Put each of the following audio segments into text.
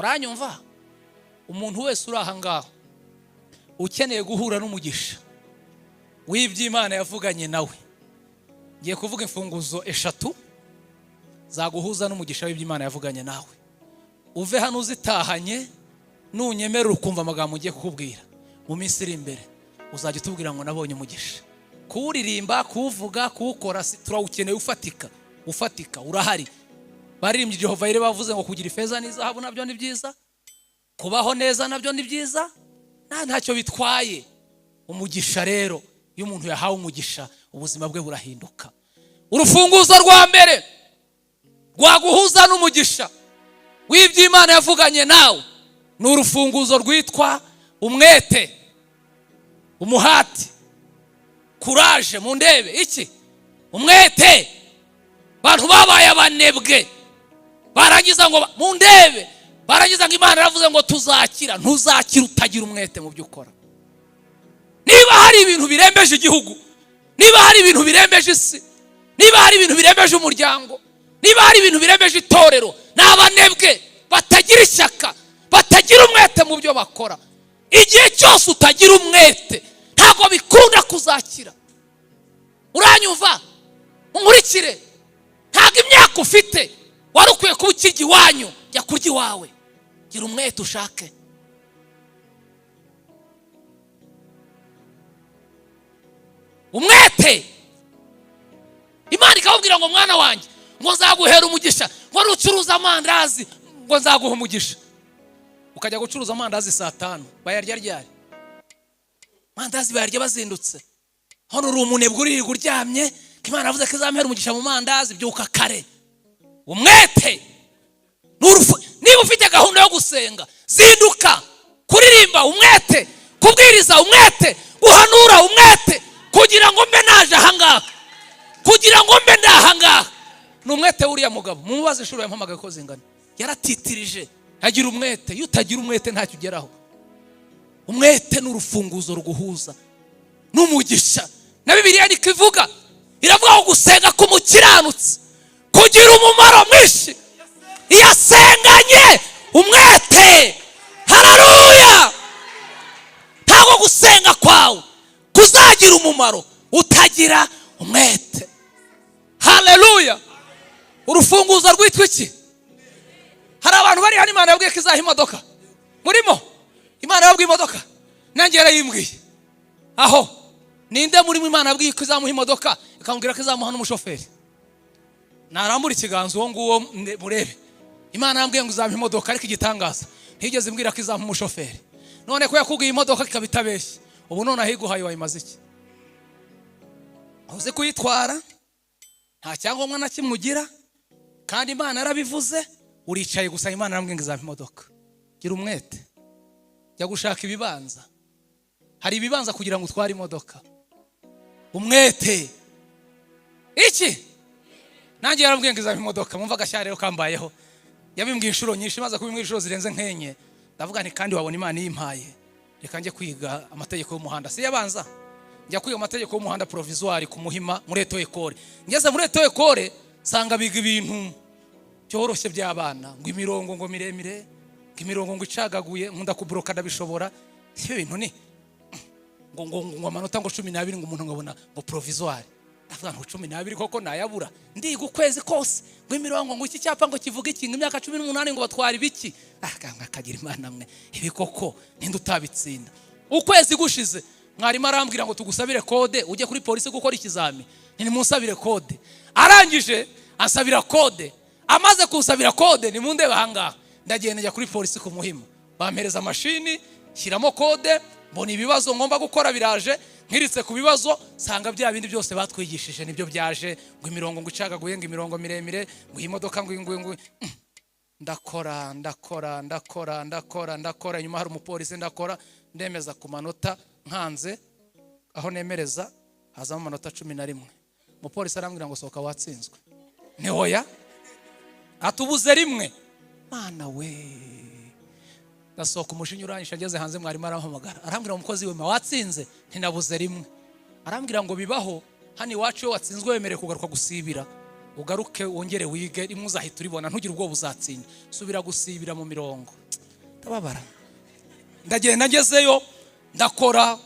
Uranyumva? Umuntu wese uri aha ngaho ukeneye guhura n'umugisha w'iby'Imana yavuganye nawe, ngiye kuvuga imfunguzo 3 zaguhuza n'umugisha w'iby'Imana yavuganye nawe. Uve hano uzitahanye, nunyemerera ukumva amagambo ngiye kukubwira, mu minsi iri imbere uzajya utubwira ngo nabonye umugisha. Kuwuririmba, kuwuvuga, kuwukora turawukeneye ufatika urahari. Baririmbye Jehova Yire bavuze ngo kugira ifeza n'izahabu nabyo ni byiza, kubaho neza nabyo ni byiza, ntacyo bitwaye. Umugisha rero, iyo umuntu yahawe umugisha ubuzima bwe burahinduka. Urufunguzo rwa mbere rwaguhuza n'umugisha w'iby'Imana yavuganye nawe ni urufunguzo rwitwa umwete, umuhati, courage. Mu ndebe iki? Umwete. Bantu babaye abanebwe barangiza ngo mu ndebe, barangiza ngo Imana yaravuze ngo tuzakira. Ntuzakira utagira umwete mu byo ukora. Niba hari ibintu birembeje igihugu, niba hari ibintu birembeje isi, niba hari ibintu birembeje umuryango, niba hari ibintu birembeje itorero, n'abanebwe batagira ishyaka, batagira umwete mu byo bakora. Igihe cyose utagira umwete ntabwo bikunda kuzakira. Uranyumva? Unkurikire. Ntabwo imyaka ufite wari ukwiye kuba ukirya iwanyu, jya kurya iwawe. Gira umwete ushake. Umwete. Imana ikababwira ngo mwana wanjye, ngo nzaguhera umugisha, ngo nucuruza amandazi ngo nzaguha umugisha. Ukajya gucuruza amandazi 5:00 bayarya ryari? Amandazi bayarya bazindutse. Hano uri umunebwe uri kuryamye, Imana avuze ko izamuhera umugisha mu mandazi, byuka kare. Umwete. Niba ufite gahunda yo gusenga, zinduka. Kuririmba umwete, kubwiriza umwete, guhanura umwete, kugira ngo mbe naje ahangaha, kugira ngo mbe ndahangaha. Ni umwete uriya mugabo. Mumubaze inshuro yampamagaye ko zingana, yaratitirije. Agira umwete. Iyo utagira umwete ntacyo ugeraho. Umwete n'urufunguzo ruguhuza n'umugisha. Na Bibiliya ikivuga, iravuga ngo gusenga k'umukiranutsi kugira umumaro mwinshi iyo asenganye umwete. Haleluya! Ntabwo gusenga kwawe kuzagira umumaro utagira umwete. Haleluya! Urufunguzo rwitwa iki? Hari abantu bari hano Imana yabwiye ko izaha imodoka. Murimo? Imana yabwiye imodoka. Nanjye yarayimbwiye. Aho ninde muri Imana yabwiye ko izamuha imodoka, ikambwira ko izamuha n'umushoferi? Narambura ikiganza uwo nguwo murebe. Imana yambwiye ngo izamuha imodoka, ariko igitangaza ntigeze imbwira ko izamuha umushoferi. None ko yakubwiye imodoka ikabitabeshye, ubu none ahiguhaye wayimaze iki? Uze kuyitwara nta cyangombwa na kimwe ugira, kandi Imana yarabivuze, uricaye gusa. Imana yambwiye ngo izamuha imodoka. Gira umwete, jya gushaka ibibanza. Hari ibibanza kugira ngo utware imodoka. Umwete. Iki? Nanjye yarambwiye ngo izamuha imodoka. Mumva agashyarero kambayeho. Yabimbwiye inshuro nyinshi, maze kubimbwiye inshuro zirenze nkenye. Ndavuga nti kandi wabona Imana yimpaye, reka njye kwiga amategeko y'umuhanda. Si yabanza njya kwiga amategeko y'umuhanda provisoire ku Muhima muri Eto Ekore. Ngeze muri Eto Ekore sanga biga ibintu cyoroshye by'abana, ngo imirongo ngo miremire, ngo imirongo ngo icagaguye, nkunda kubroka ndabishobora. Iyo bintu ni ngo amanota ngo 12 ngo umuntu ngabona ngo provisoire. Ndavuga ngo 12 koko nayabura. Ndiga ukwezi kose ngo imirongo ngo iki cyapa ngo kivuga iki, ngo imyaka 18 ngo batwara ibiki. Akagira Imana mwe, ibi koko ninde utabitsinda? Ukwezi gushize mwarimu arambwira ngo tugusabire kode ujye kuri polisi gukora ikizami. Ni musabire kode. Arangije asabira kode. Amaze kusabira kode, ni munde bahangaha. Ndagenda njya kuri polisi ku Muhima, bampereza mashini, shyiramo kode, mbona ibibazo ngomba gukora biraje. Nkiritse ku bibazo sanga bya bindi byose batwigishije nibyo byaje, ngo imirongo ngo icagaguye, ngo imirongo miremire, ngo imodoka ngo ndakora. Nyuma hari umupolisi ndakora, ndemeza ku manota nkanze, aho nemereza hazamo amanota 11. Umupolisi arambwira ngo sohoka watsinzwe. Ni hoya? Atubuze rimwe. Mana we. Ndasohoka umushinyi uranyisha, ngeze hanze mwarimu arampamagara. Arambwira umukozi we watsinze, ntinabuze rimwe. Arambwira ngo bibaho hano iwacu iyo watsinzwe wemereye kugaruka gusibira. ugaruke wongere wige, rimwe uzahita uribona, ntugire ubwo buzatsinda. Subira gusibira mu mirongo. Tababara. Ndagenda ngezeyo ndakora.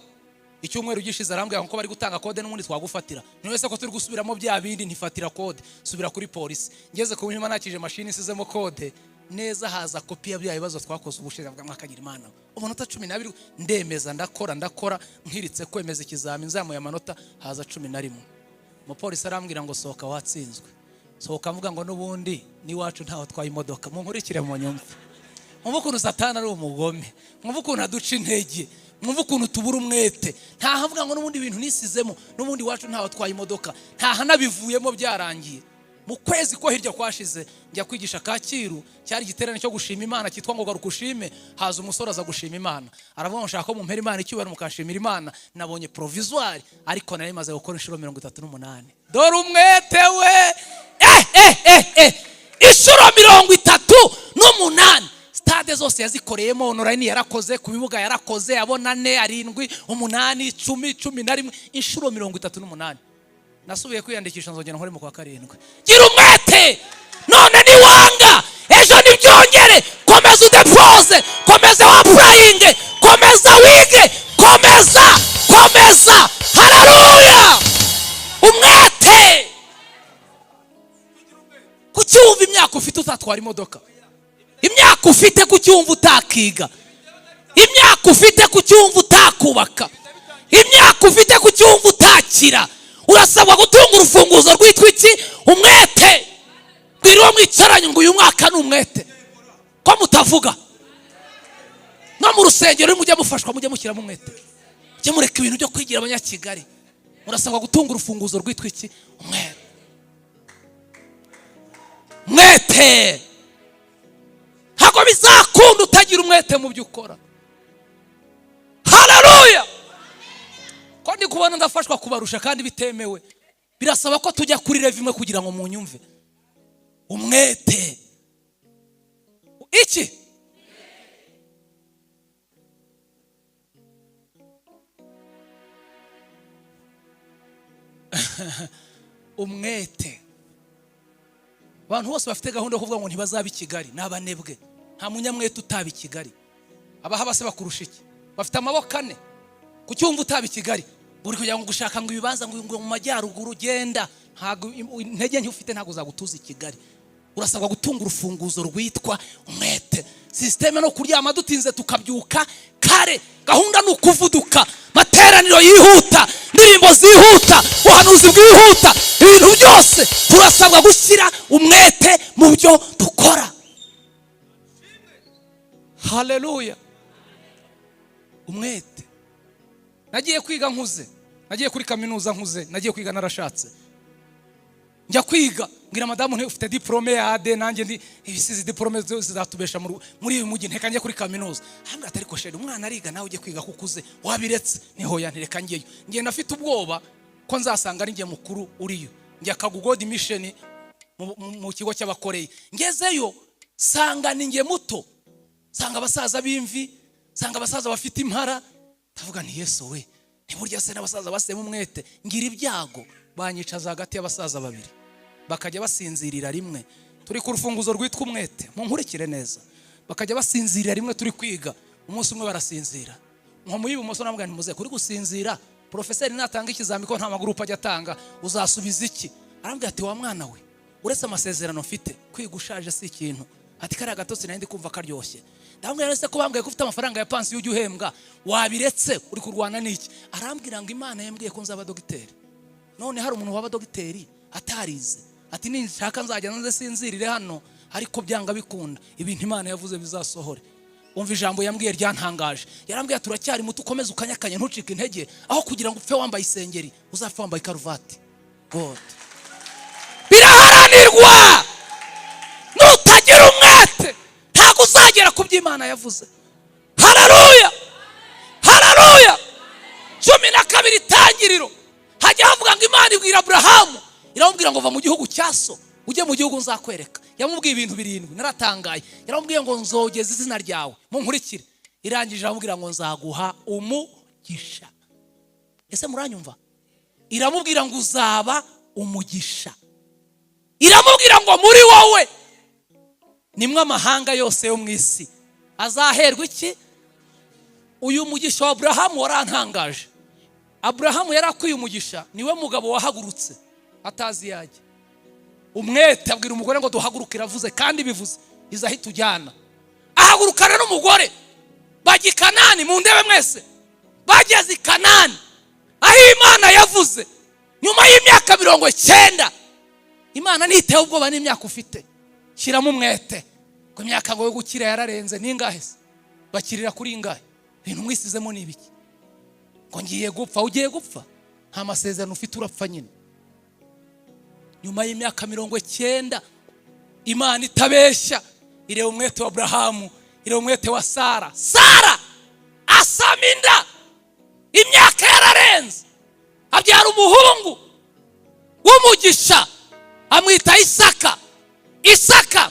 Icyumweru gishize arambwira ngo bari gutanga kode n'ubundi twagufatira. None ko turi gusubiramo bya bindi ntifatira kode. Subira kuri polisi. Ngeze ku nyuma nakije machine isizemo kode. Neza haza kopi ya bya bibazo twakoze ubushize avuga mwakagira Imana. Umunota 12 ndemeza ndakora nkiritse kwemeza ikizami nzamuye amanota haza 11. Umupolisi arambwira ngo sohoka watsinzwe. Sohoka mvuga ngo n'ubundi ni wacu ntaho twaye imodoka. Munkurikire mu nyumva. Mwumva ukuntu Satani ari umugome. Mwumva ukuntu aduca intege. Mwumva ukuntu tubura umwete. Ntahavuga ngo n'ubundi ibintu nisizemo, n'ubundi wacu ntaho twaye imodoka. Ntahanabivuyemo byarangiye. Mu kwezi ko hirya kwashize njya kwigisha Kacyiru, cyari igiterane cyo gushima Imana cyitwa ngo garuka ushime. Haza umusore aza gushima Imana, aravuga ngo nshaka ko mumpera Imana icyubahiro mukashimira Imana. Nabonye provisoire ariko nari maze gukora inshuro 38. Dore umwete we inshuro 38. Stade zose yazikoreyemo, online yarakoze, ku bibuga yarakoze, abona 4 7 8 10 11 inshuro 38. Nasubiye kwiyandikisha nzongera nkore mu kwa 7. Gira umwete none ni wanga, ejo nibyongere. Komeza udepose, komeza wa praying, komeza wige, komeza. Haleluya! Umwete. Kucyumva imyaka ufite utatwara imodoka. Imyaka ufite kucyumva utakiga. Imyaka ufite kucyumva utakubaka. Imyaka ufite kucyumva utakira. Urasabwa gutunga urufunguzo rwitwa iki? Umwete. Biriho mwicaranye ngo uyu mwaka ni umwete. Ko mutavuga? No mu rusengero mujya mufashwa, mujya mushyiramo umwete. Mujye mureka ibintu byo kwigira abanyakigali. Murasabwa gutunga urufunguzo rwitwa iki? Umwete. Mwete. Hago bizakunda utagira umwete mu byo ukora. Haleluya! Ko ndi kubona ndafashwa kubarusha kandi bitemewe. Birasaba ko tujya kuri level imwe kugira ngo munyumve. Umwete. Iki? Umwete. Abantu bose bafite gahunda yo kuvuga ngo ntibazaba i Kigali n'abanebwe. Nta munyamwete utaba i Kigali. Abaha base bakurusha iki? Bafite amaboko 4. Kucyumva utaba i Kigali. Uri kugira ngo gushaka ngo ibibanza ngo mu majyaruguru genda. Ntago intege nke ufite ntago zagutuza i Kigali. Urasabwa gutunga urufunguzo rwitwa umwete. Systeme no kuryama dutinze tukabyuka kare. Gahunda ni ukuvuduka. Materaniro yihuta, ndirimbo zihuta, uhanuzi bwihuta. Ibintu byose turasabwa gushyira umwete mu byo dukora. Haleluya! Umwete. Nagiye kwiga nkuze. Nagiye kuri kaminuza nkuze. Nagiye kwiga narashatse. Njya kwiga ngira madamu nte ufite diplome ya AD nanjye ndi ibisizi diplome zizatubesha muri uyu mujyi ntekanye kuri kaminuza. Hambwa atari ko sheri umwana ariga nawe ugiye kwiga kukuze wabiretse niho yantereka ngiyeyo. Ngiye nafite ubwoba ko nzasanga ari ngiye mukuru uriyo. Njya kagugod mission mu kigo cy'abakoreye. Ngezeyo sanga ningiye muto. Sanga abasaza b'imvi, sanga abasaza bafite impara. Tavuga ni Yesu we. Ntiburya se n'abasaza basema umwete. Ngira ibyago banyicaza hagati y'abasaza babiri. Bakajya basinzirira rimwe. Turi ku rufunguzo rwitwa umwete. Munkurikire neza. Bakajya basinzirira rimwe turi kwiga. Umunsi umwe barasinzira. Nko muyibu umusore namubwira nti muze kuri gusinzira. Profeseri natanga ikizami ko nta maguru ajya atanga. Uzasubiza iki? Arambwira ati wa mwana we. Uretse amasezerano mfite kwiga ushaje si ikintu. Ati kare gatotsi nandi kumva karyoshye. Ndambwira nese ko bambwiye ko ufite amafaranga ya pansi y'ujye uhembwa. Wabiretse uri kurwana n'iki? Arambwira ngo Imana yambwiye ko nzaba dogiteri. None hari umuntu waba dogiteri atarize. Ati ninshaka nzajya nze sinzirire hano ariko byanga bikunda ibintu Imana yavuze bizasohore. Umva ijambo yambwiye ryantangaje. Yarambwiye turacyari muto ukomeza ukanyakanye ntucike intege aho kugira ngo upfe wambaye isengeri uzapfa wambaye karuvati. God. Biraharanirwa. Nutagira umwete ntago uzagera ku by'Imana yavuze. Haleluya! Haleluya! 12 itangiriro. Hajya havuga ngo Imana ibwira Abrahamu, iramubwira ngo va mu gihugu cyaso ujye mu gihugu nzakwereka. Yamubwiye ibintu 7 naratangaye. Yaramubwiye ngo nzogeza izina ryawe munkurikire. Irangije aramubwira ngo nzaguha umugisha. Ese muranyumva? Iramubwira ngo uzaba umugisha. iramubwira ngo muri wowe nimwe amahanga yose yo mu isi azaherwa iki? Uyu mugisha wa Aburahamu warantangaje. Aburahamu yarakwiye umugisha, niwe mugabo wahagurutse atazi yajya. Umwete abwira umugore ngo duhaguruke, iravuze kandi bivuze izahita ujyana. Ahagurukana n'umugore bajya i Kanani, mu ndebe mwese bageze i Kanani aho Imana yavuze. Nyuma y'imyaka 90 Imana ntitewe ubwoba n'imyaka ufite, shyiramo umwete. Ko imyaka ngo yo gukira yararenze, ningahe se bakirira kuri ingahe? Ibintu mwisizemo nibiki? Ngo ngiye gupfa, ugiye gupfa? Nta masezerano ufite, urapfa nyine. Nyuma y'imyaka 90 Imana itabeshya ireba umwete wa Aburahamu, ireba umwete wa Sara. Sara asama inda, imyaka yararenze, abyara umuhungu w'umugisha amwita Isaka. Isaka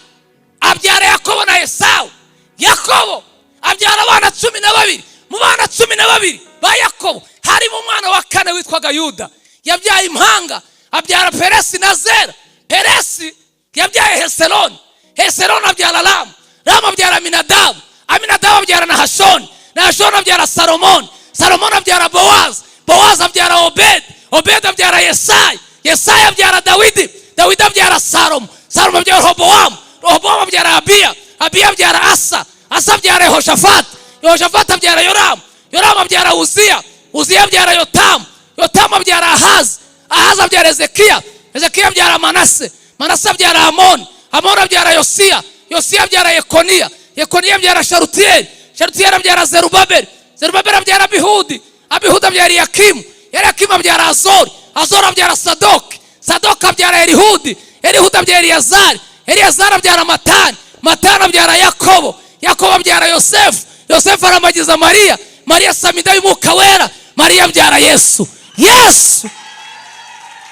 abyara Yakobo na Esau. Yakobo abyara abana 12. Mu bana 12 ba Yakobo harimo umwana wa 4 witwaga Yuda. Yabyaye impanga, abyara Peresi na Zera. Peresi yabyaye Hesironi. Hesironi abyara Ramu. Ramu abyara Aminadabu. Aminadabu abyara Nahashoni. Nahashoni abyara Salomoni. Salomoni abyara Bowazi. Bowazi abyara Obedi. Obedi abyara Yesayi. Yesayi abyara Dawidi. Dawidi abyara Salomo. Salomo abyara Rehobowamu. Rehobowamu abyara Abiya. Abiya abyara Asa. Asa abyara Yehoshafati. Yehoshafati abyara Yoramu. Yoramu abyara Uziya. Uziya abyara Yotamu. Yotamu abyara Ahazi. Ahazi abyara Ezekiya. Ezekiya abyara Manase. Manase abyara Amoni. Amoni abyara Yosiya. Yosiya abyara Yekoniya. Yekoniya abyara Sharutiyeli. Sharutiyeli abyara Zerubabeli. Zerubabeli abyara Abihudi. Abihudi abyara Yakimu. Yakimu abyara Azori. Azori abyara Sadoki. Sadoki abyara Elihudi. Elihudi abyara Eliyazari. Eliyazari abyara Matani. Matani abyara Yakobo. Yakobo abyara Yosefu. Yosefu aramagiza Mariya. Mariya samida y'Umwuka Wera. Mariya abyara Yesu. Yesu,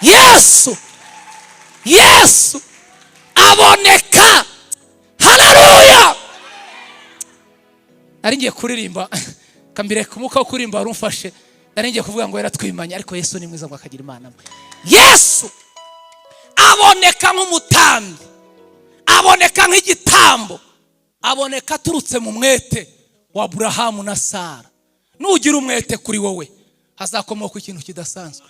Yesu, Yesu aboneka. Haleluya. Nari ngiye kuririmba kambire kumuka wo kuririmba warumfashe. Nari ngiye kuvuga ngo yaratwimanya, ariko Yesu ni mwiza ngo akagira Imana. Yesu aboneka nk'umutambi, aboneka nk'igitambo, aboneka turutse mu mwete wa Aburahamu na Sara. Nugira umwete kuri wowe hazakomoka ikintu kidasanzwe.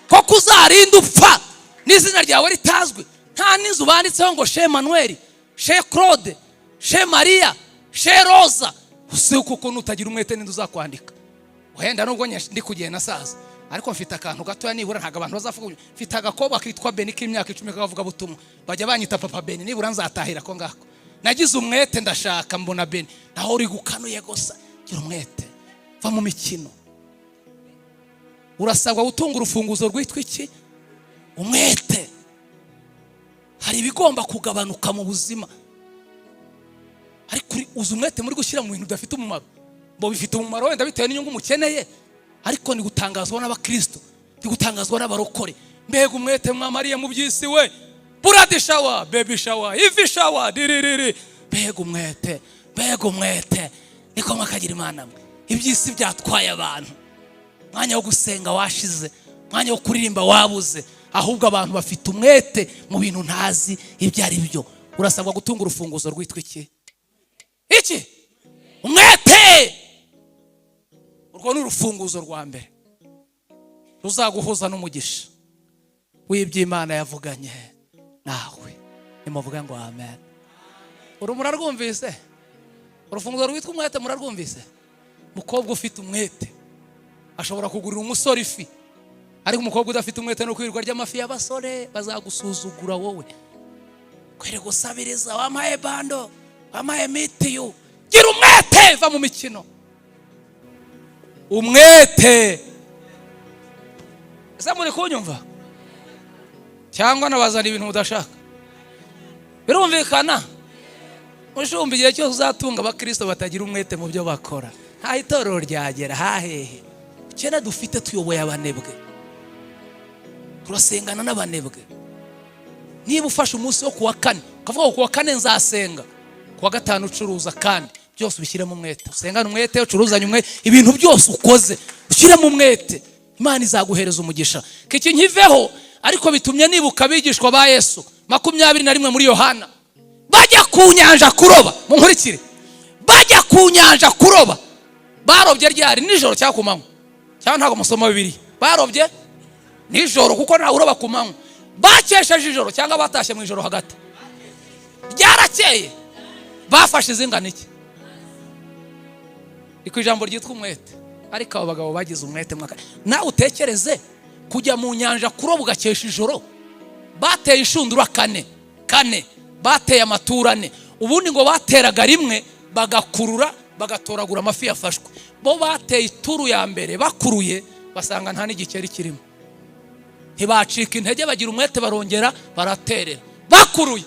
Ko kuzarinda upfa n'izina ryawe ritazwe. Nta n'inzu banditseho ngo She Manuel, She Claude, She Maria, She Rosa. Usi kuko nutagira umwete n'indu uzakwandika. Wenda nubwo ndi kugenda saza, ariko mfite akantu gatoya nibura ntaga abantu bazavuga. Mfite agakobwa kitwa Beni k'imyaka 10 kavuga butumwa. Bajya banyita Papa Beni, nibura nzatahira ko ngako. Nagize umwete ndashaka mbona Beni. Naho uri gukanuye gusa. Gira umwete. Va mu mikino. Urasabwa gutunga urufunguzo rwitwa iki? Umwete. Hari ibigomba kugabanuka mu buzima, ariko uzi umwete muri gushyira mu bintu udafite umumaro. Bo bifite umumaro wenda bitewe n'inyungu mukeneye, ariko ni gutangazwa n'abakristo, ni gutangazwa n'abarokore. Mbega umwete mwa Mariya mu byisi we. Blood shower, baby shower, ivi shower, diririri. Mbega umwete, mbega umwete. Niko mwakagira Imana. Ibyisi byatwaye abantu. Mwanya wo gusenga washize, mwanya wo kuririmba wabuze, ahubwo abantu bafite umwete mu bintu ntazi ibyo ari byo. Urasabwa gutunga urufunguzo rwitwa iki? Iki? Umwete. Urwo ni urufunguzo rwa mbere ruzaguhuza n'umugisha w'iby'Imana yavuganye nawe. Nimuvuga ngo amen. Urumura rwumvise? Urufunguzo rwitwa umwete murarwumvise? Mukobwa ufite umwete ashobora kugurira umusore ifi, ariko umukobwa udafite umwete no kwirirwa ry'amafi y'abasore bazagusuzugura wowe. Kwere gusabiriza wamaye bando, wamaye mitiyu. Gira umwete, va mu mikino. Umwete. Ese muri kunyumva? Cyangwa nabazana ibintu udashaka? Birumvikana? Mushumbi igihe cyose uzatunga abakristo batagira umwete mu byo bakora, nta itorero ryagera hahehe. Cyane dufite tuyoboye abanebwe, turasengana n'abanebwe. Niba ufashe umunsi wo kuwa 4 ukavuga kuwa 4 nzasenga, kuwa 5 ucuruza, kandi byose ubishyire mu mwete. Usengana umwete, ucuruzanye umwete, ibintu byose ukoze ushyire mu mwete, Imana izaguhereza umugisha. Kiki nkiveho ariko bitumye nibuka abigishwa ba Yesu 21 muri Yohana bajya ku nyanja kuroba. Munkurikire, bajya ku nyanja kuroba. Barobye ryari? Nijoro cyangwa ku manywa? Cyangwa ntago musoma Bibiliya? Barobye nijoro kuko nta uroba ku manywa. Bakesheje ijoro cyangwa batashye mu ijoro hagati? Ryarakeye. Bafashe izingana iki? Iko ijambo ryitwa umwete. Ariko abo bagabo bagize umwete mwaka. Nawe utekereze kujya mu nyanja kuroba ugakesha ijoro. Bateye inshundura kane. Bateye amaturane. Ubundi ngo bateraga rimwe bagakurura bagatoragura amafi yafashwe. Bo bateye ituru ya mbere bakuruye basanga nta n'igikeri kirimo. Ntibacika intege bagira umwete barongera baraterera. Bakuruye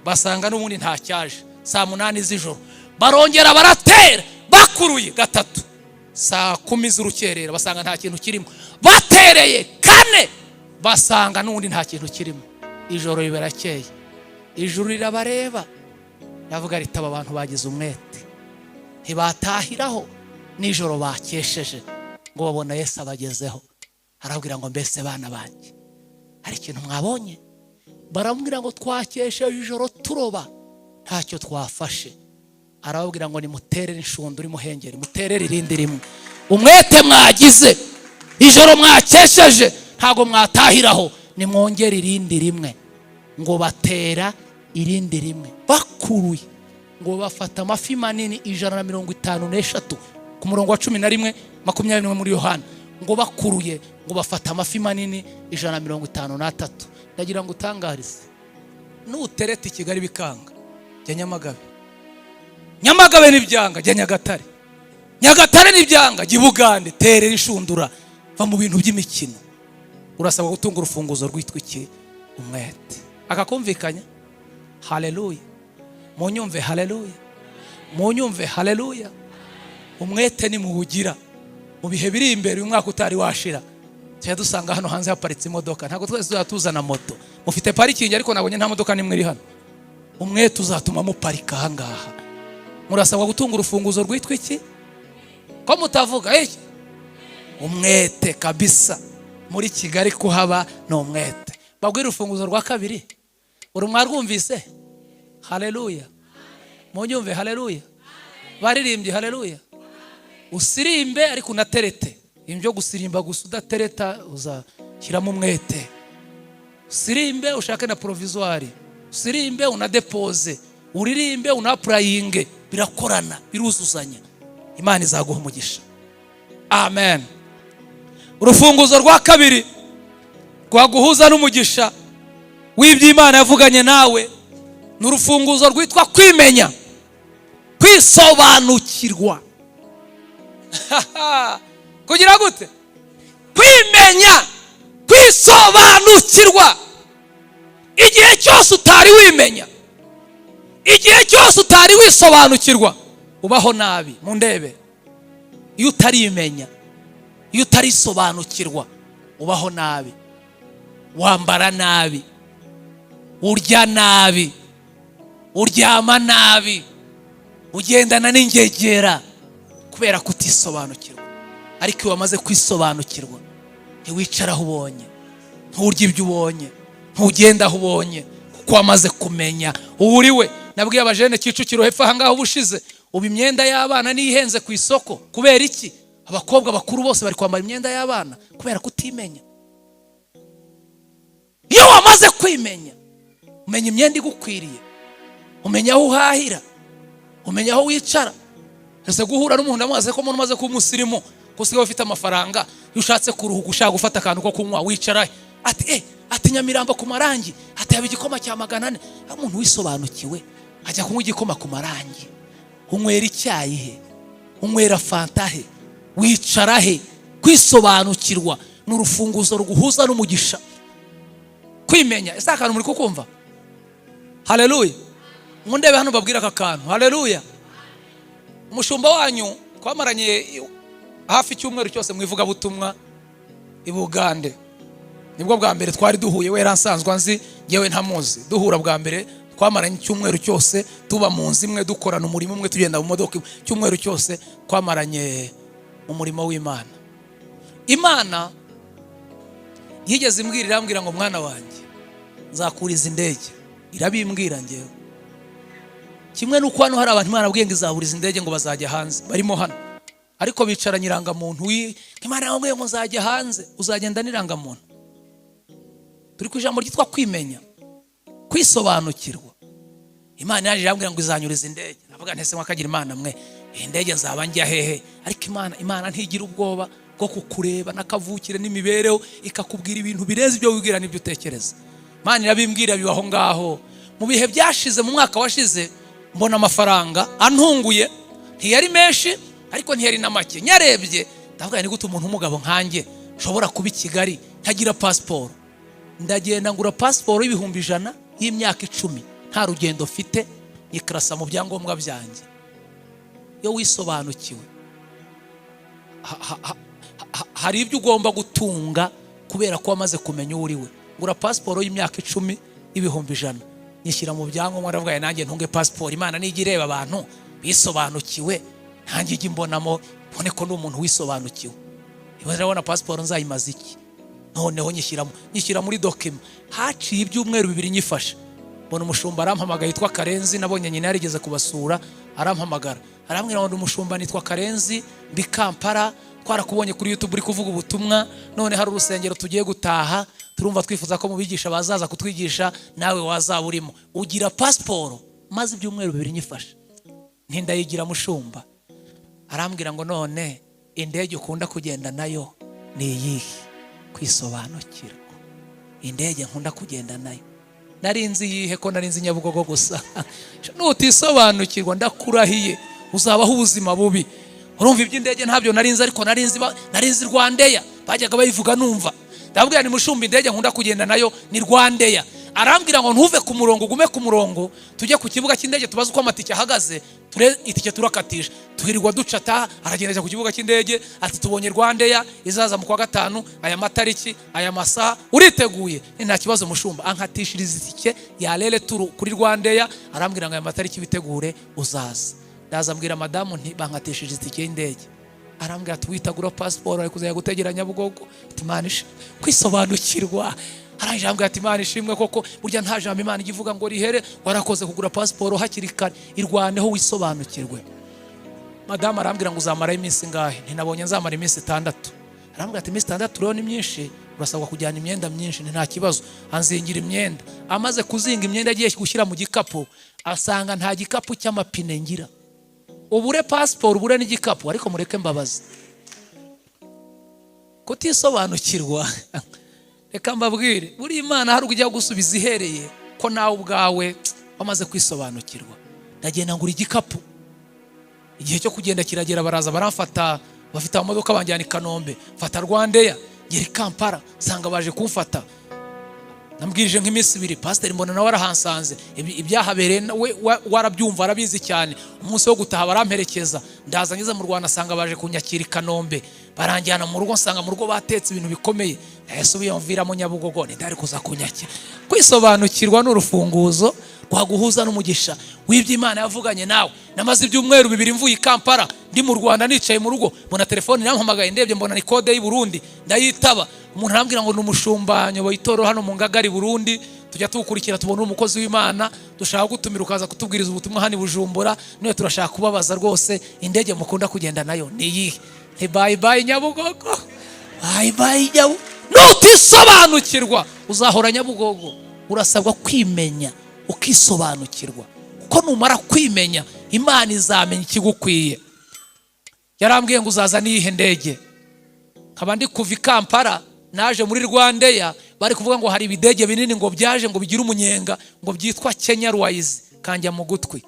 basanga n'ubundi nta cyaje. Saa 8 z'ijoro barongera baratera. Bakuruye gatatu. Saa 10 z'urukerera basanga nta kintu kirimo. Batereye kane basanga n'ubundi nta kintu kirimo. Ijoro riberakeye. Ijuru rirabareba. Yavuga ritaba abantu bagize umwete. Ntibatahiraho nijoro bakesheje ngo babona Yesu abagezeho. Arabwira ngo mbese bana banjye hari ikintu mwabonye? Baramubwira ngo twakesheje ijoro turoba ntacyo twafashe. Arababwira ngo nimuterere inshundura imuhengeri, muterere irindi rimwe. Umwete mwagize ijoro mwakesheje ntago mwatahiraho, nimwongere irindi rimwe. Ngo batera irindi rimwe. Bakuruye ngo bafata amafi manini 153 ku murongo wa 11 21 muri Yohana. Ngo bakuruye ngo bafata amafi manini 153. Ndagira ngo utangarize nutereta i Kigali bikanga jya Nyamagabe n'ibyanga jya Nyagatare, Nyagatare n'ibyanga jya Bugande. Terera inshundura va mu bintu by'imikino. Urasaba gutunga urufunguzo rwitwa iki? Umwete. Akakumvikanya? Haleluya. Munyumve haleluya. Munyumve haleluya. Umwete ni mubugira mu bihe biri imbere. Uyu mwaka utari washira cyane dusanga hano hanze haparitse imodoka. Ntago twese tuzatuzana moto. Mufite parikingi ariko nabonye nta modoka nimwe iri hano. Umwete uzatuma muparika hangaha. Murasabwa gutunga urufunguzo rwitwa iki? Ko mutavuga umwete kabisa. Muri Kigali kuhaba no umwete. Babwira urufunguzo rwa kabiri. Urumwarwumvise? Haleluya. Munyumve haleluya. Baririmbye haleluya. Usirimbe ariko unaterete. Ibyo gusirimba gusa udatereta uzashyiramo umwete. Usirimbe ushake na provisoire. Usirimbe unadepose. Uririmbe unaprayinge. Birakorana, biruzuzanya. Imana izaguha umugisha. Amen. Urufunguzo rwa kabiri rwaguhuza n'umugisha w'iby'Imana yavuganye nawe n'urufunguzo rwitwa kwimenya, kwisobanukirwa. Kugira gute? Kwimenya, kwisobanukirwa. Igihe cyose utari wimenya, igihe cyose utari wisobanukirwa, ubaho nabi. Mundebe, iyo utarimenya, iyo utarisobanukirwa, ubaho nabi. Wambara nabi, urya nabi, uryama nabi, ugendana n'ingegera kubera kutisobanukirwa. Ariko iyo wamaze kwisobanukirwa, ntiwicara aho ubonye, nturya ibyo ubonye, ntugenda aho ubonye, kuko wamaze kumenya uriwe. Nabwiye abajene Kicukiro hepfo ahangaho ubushize, ubu imyenda y'abana nihenze ku isoko. Kubera iki? Abakobwa bakuru bose bari kwambara imyenda y'abana kubera kutimenya. Iyo wamaze kwimenya, umenya imyenda igukwiriye, umenya aho uhahira, umenya aho wicara. Ese guhura n'umuntu amaze ko umuntu umaze kuba umusirimu, kusigaye ufite amafaranga, iyo ushatse kuruhuka ushaka gufata akantu ko kunywa wicara ati Nyamirambo ku Marangi, ati yaba igikoma cya 400. Umuntu wisobanukiwe ajya kunywa igikoma ku Marangi. Unywera icyayi he? Unywera fanta he? Wicara he? Kwisobanukirwa n'urufunguzo ruguhuza n'umugisha. Kwimenya. Ese akantu muri kukumva? Haleluya. Mundebe hano babwira aka kantu. Haleluya. Umushumba wanyu twamaranye hafi cyumweru cyose mwivuga butumwa i Bugande. Nibwo bwa mbere twari duhuye, we ransanzwe nzi, ngewe ntamuzi. Duhura bwa mbere twamaranye cyumweru cyose, tuba mu nzi imwe, dukorana umurimo umwe, tugenda mu modoka. Cyumweru cyose twamaranye umurimo w'Imana. Imana yigeze irambwira ngo mwana wanjye nzakuriza indege, irabimbwira ngewe. Kimwe nuko hano hari abantu Imana abwiye ngo izahuriza indege ngo bazajya hanze, barimo hano ariko bicaranye irangamuntu. Imana yabwiye ngo nzajya hanze, uzagenda n'irangamuntu. Turi ku ijambo ryitwa kwimenya, kwisobanukirwa. Imana yaje irambwira ngo izanyuriza indege. Navuga ntese mwakagira Imana mwe, indege nzaba njya hehe? Ariko Imana ntigira ubwoba bwo kukureba nakavukire n'imibereho, ikakubwira ibintu bireze ibyo wibwira n'ibyo utekereza. Imana irabimbwira bibaho ngaho. Mu bihe byashize, mu mwaka washize, mbona amafaranga antunguye, ntiyari menshi ariko ntiyari na make. Nyarebye ndavuga ni gute umuntu umugabo nkanjye nshobora kuba i Kigali ntagira passport. Ndagenda ngura passport y'ibihumbi 100 y'imyaka 10, nta rugendo mfite, nyikrasa mu byangombwa byanjye. Yo wisobanukiwe, hari ibyo ugomba gutunga kubera ko wamaze kumenya uri we. Ngura passport y'imyaka 10 y'ibihumbi 100, nyishyira mu byangombwa. Ndavuga nanjye ntunge passport. Imana nigireba abantu bisobanukiwe, nanjye ijye mbonamo, mbone ko n'umuntu wisobanukiwe. Ibona passport nzayimaze iki? Noneho nyishyira muri document. Haciye ibyumweru 2 nyifasha, mbona umushumba arampamagaye yitwa Karenzi. Nabonye nyina yarigeze kubasura, arampamagara arambwira ngo umushumba nitwa Karenzi, mbi Kampala, twarakubonye kuri YouTube uri kuvuga ubutumwa, none hari urusengero tugiye gutaha, turumva twifuza ko mubigisha bazaza kutwigisha, nawe wazaba urimo. Ugira passport? Maze ibyumweru 2 nyifasha, ntindayigira mushumba. Arambwira ngo none indege ukunda kugenda nayo ni iyihe? Kwisobanukirwa. Indege nkunda kugenda nayo narinzi yihe? Ko narinzi Nyabugogo gusa. Nutisobanukirwa ndakurahiye uzabaho ubuzima bubi. Urumva iby'indege ntabyo narinzi, ariko narinzi Rwandeya, bajyaga bayivuga numva. Ndabwira ni mushumba indege nkunda kugenda nayo ni Rwandeya. Arambwira ngo ntuve ku murongo, gume ku murongo, tujye ku kibuga cy'indege tubaze uko amatike ahagaze, itike turakatisha. Tuhirirwa ducata, aragendera ku kibuga cy'indege ati tubonye Rwandeya izaza mu kwa 5, aya matariki, aya masaha, uriteguye? Nta kibazo mushumba. Ankatishiriza itike ya Lele Tour kuri Rwandeya. Arambwira ngo aya matariki bitegure uzaza. Ndaza mbwira madamu nti bankatishiriza itike y'indege. Arambwira ati witagura passport ari kuzajya gutegera Nyabugogo. Timanisha kwisobanukirwa. Arajambwira ati Imana ishimwe koko, burya nta jambo Imana igivuga ngo rihere. Warakoze kugura passport hakiri kare, irwaneho wisobanukirwe. Madamu arambwira ngo uzamara iminsi ngahe? Ntinabonye nzamara iminsi 6. Arambwira ati iminsi 6 rero ni myinshi, urasabwa kujyana imyenda myinshi. Nta kibazo. Anzingira imyenda. Amaze kuzinga imyenda agiye gushyira mu gikapu, asanga nta gikapu cy'amapine ngira. Ubure passport, ubure n'igikapu, ariko mureke mbabaza. Kutisobanukirwa. Reka mbabwire, buri Imana hari ujya gusubiza ihereye ko nawe ubwawe wamaze kwisobanukirwa. Ndagenda ngura igikapu. Igihe cyo kugenda kiragera, baraza baramfata, bafite amamodoka banjyana i Kanombe. Mfata Rwandeya ngera i Kampala, sanga baje kumfata. Nambwirije nk'iminsi 2, pastor mbona nawe arahansanze. Ibyahabereye we warabyumva, arabizi cyane. Umunsi wo gutaha baramperekeza, ndaza ngeze mu Rwanda sanga baje kunyakira i Kanombe. Baranjyana mu rugo, nsanga mu rugo batetse ibintu bikomeye. Yasubiye mvira mu Nyabugogo, ndari kuza kunyakira. Kwisobanukirwa n'urufunguzo rwaguhuza n'umugisha w'ibyo Imana yavuganye nawe. Namaze ibyumweru 2 mvuye i Kampala, ndi mu Rwanda nicaye mu rugo, mbona telefone irampamagaye, ndebye mbona ni code y'u Burundi, ndayitaba. Umuntu arambwira ngo n'umushumba nyoboye itoro hano mu Ngagari Burundi, tujya tukurikira tubona umukozi w'Imana, dushaka gutumira ukaza kutubwiriza ubutumwa hano i Bujumbura, niwe turashaka kubabaza rwose indege mukunda kugenda nayo ni iyihe? Bye bye Nyabugogo. Bye bye Nyabugogo. Nutisobanukirwa uzahora Nyabugogo. Urasabwa kwimenya ukisobanukirwa, kuko numara kwimenya Imana izamenya ikigukwiye. Yarambwiye ngo uzaza niyihe ndege? Nkaba ndi kuva i Kampala naje muri Rwandeya, bari kuvuga ngo hari ibidege binini ngo byaje ngo bigira umunyenga ngo byitwa Kenya Airways. Kanjya mu gutwi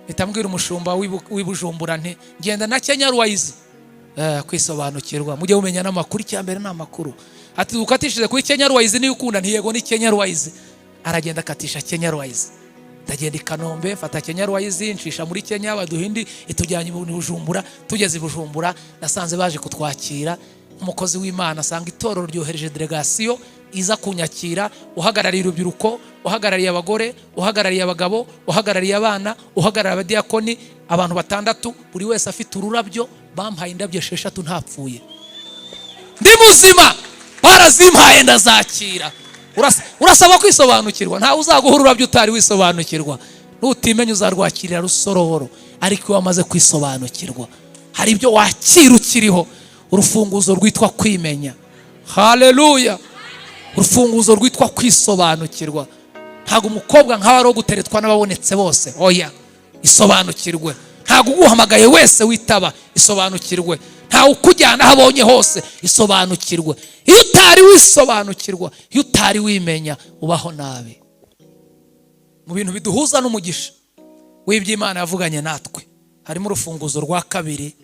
bitambwira umushumba w'ibujumbura nti ngenda na Kenya Airways. Kwisobanukirwa, mujye umenya n'amakuru. Cyambere n'amakuru ati ukatishije kuri Kenya Airways niyo ukunda, ntiyego ni Kenya Airways. Aragenda akatisha Kenya Airways. Ndagenda i Kanombe, fata Kenya Airways, nshisha muri Kenya, baduhindi itujyanye mu Bujumbura. Tugeze i Bujumbura nasanze baje kutwakira. Umukozi w'Imana asanga itorero ryohereje delegation iza kunyakira, uhagarariye urubyiruko, uhagarariye abagore, uhagarariye abagabo, uhagarariye abana, uhagarariye abadiakoni, abantu 6, buri wese afite ururabyo. Bampaye indabyo 6 ntapfuye, ndi muzima. wazimpaye ndazakira. Urasaba kwisobanukirwa. Ntawe uzaguhura urabyo utari wisobanukirwa. Nutimenya uzarwakirira rusororo, ariko iyo wamaze kwisobanukirwa hari ibyo wakira ukiriho. Urufunguzo rwitwa kwimenya. Haleluya. Urufunguzo rwitwa kwisobanukirwa. Ntago umukobwa nkawe ari guteretwa n'ababonetse bose. Oya, isobanukirwe. Ntago uguhamagaye wese witaba. Isobanukirwe. Ntawe ukujyana aho abonye hose. Isobanukirwe. Iyo utari wisobanukirwa, iyo utari wimenya, ubaho nabi. Mu bintu biduhuza n'umugisha w'iby'Imana yavuganye natwe harimo urufunguzo rwa kabiri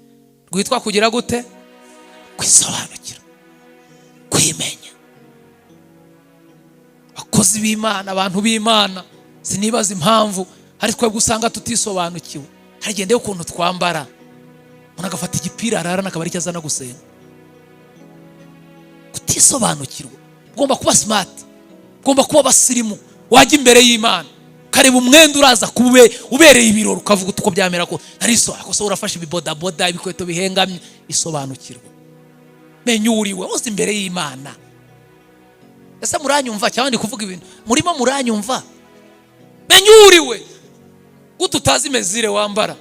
rwitwa kugira gute? Kwisobanukira, kwimenya. Abakozi b'Imana, abantu b'Imana, sinibaza impamvu ariko twebwe usanga tutisobanukiwe. Hagendeye ukuntu twambara, umuntu agafata igipira ararana akaba ari cyo azana gusenga. Kutisobanukirwa. Ugomba kuba smart, ugomba kuba basirimu. Wajya imbere y'Imana kareba umwenda uraza kube ubereye ibirori ukavuga uko byamera ko ariso akoso urafashe ibiboda boda ibikweto bihengamye. Isobanukirwa. Menya uriwe uzi imbere y'Imana. Ese muranyumva cyangwa ndi kuvuga ibintu murimo muranyumva? Menya uriwe. Gute utazi mezire wambara?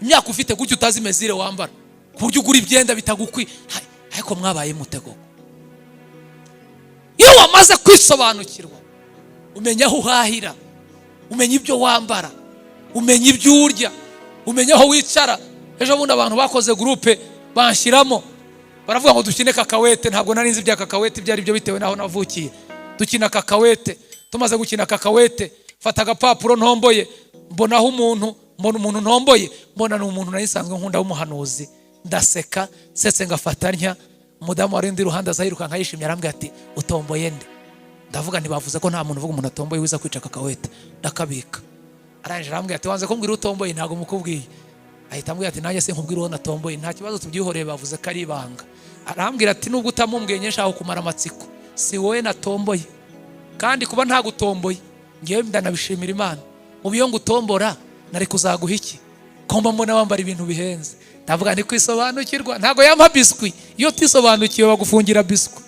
Imyaka ufite gute utazi mezire wambara? Ku buryo ugura ibyenda bitagukwi. Ariko mwabaye mutego. Iyo wamaze kwisobanukirwa, umenya aho uhahira, umenya ibyo wambara, umenya ibyo urya, umenya aho wicara. Ejo bundi abantu bakoze groupe banshiramo baravuga ngo dukine kakawete. Ntabwo nari nzi ibya kakawete ibyo ari byo bitewe naho navukiye. Dukina kakawete. Tumaze gukina kakawete, fata agapapuro ntomboye, mbonaho umuntu ntomboye, mbona ni umuntu nari nsanzwe nkunda w'umuhanuzi. Ndaseka setse ngafata ntya. Umudamu wari ndi ruhanda azayiruka nkayishimye arambwira ati utomboye nde? Ndavuga ntibavuze ko nta muntu uvuga umuntu atomboye wiza kwica kakawete. Ndakabika. Aranje arambwira ati wanze kumbwira utomboye ntago mukubwiye. Ahita ambwira ati nanjye se nkubwira uwo natomboye nta kibazo tubyihoreye bavuze ko ari ibanga. Arambwira ati nubwo utamumbwiye nyeshaho kumara amatsiko, si wowe natomboye. Kandi kuba nta gutomboye ngiye ndanabishimira Imana. Mu biyo ngutombora nari kuzaguha iki? Komba mbona wambara ibintu bihenze. Ndavuga ndi kwisobanukirwa. Ntago yampa biswi. Iyo tisobanukiwe bagufungira biswi,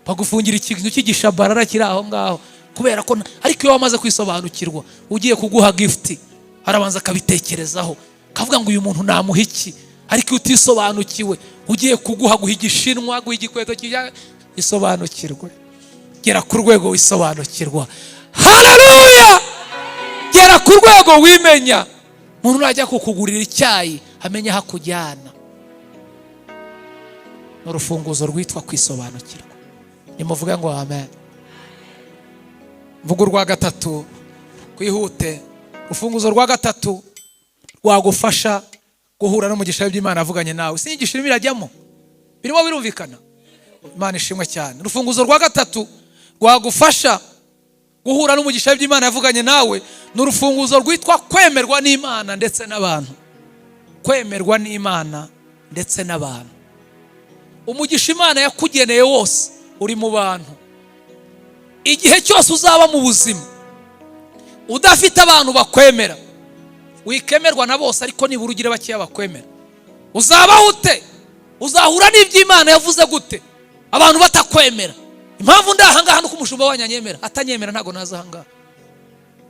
bagufungira ikintu cy'igishabarara kiri aho ngaho. Kubera ko ariko iyo wamaze kwisobanukirwa, ugiye kuguha gift arabanza akabitekerezaho, kavuga ngo uyu muntu namuha iki. Ariko utisobanukiwe ugiye kuguha igishinwa, guha igikweto kijya. Isobanukirwe. Gera ku rwego wisobanukirwa. Haleluya. Gera ku rwego wimenya. Umuntu najya kukugurira icyayi amenya hakujyana. Urufunguzo rwitwa kwisobanukirwa. Nimuvuga ngo amen. Mvuga rwa gatatu kwihute. Urufunguzo rwa gatatu rwagufasha guhura n'umugisha w'Imana avuganye nawe. Sinyigisha birajyamo, birimo birumvikana. Imana ishimwe cyane. Urufunguzo rwa gatatu rwagufasha guhura n'umugisha w'Imana yavuganye nawe n'urufunguzo rwitwa kwemerwa n'Imana ndetse n'abantu. Kwemerwa n'Imana ndetse n'abantu. Umugisha Imana yakugeneye wose uri mu bantu. Igihe cyose uzaba mu buzima udafite abantu bakwemera, wikemerwa na bose ariko nibura ugire bakiya bakwemera, uzaba ute? Uzahura n'iby'Imana yavuze gute abantu batakwemera? Impamvu ndahanga nuko umushumba wanyanyemera, atanyemera ntago nazahanga.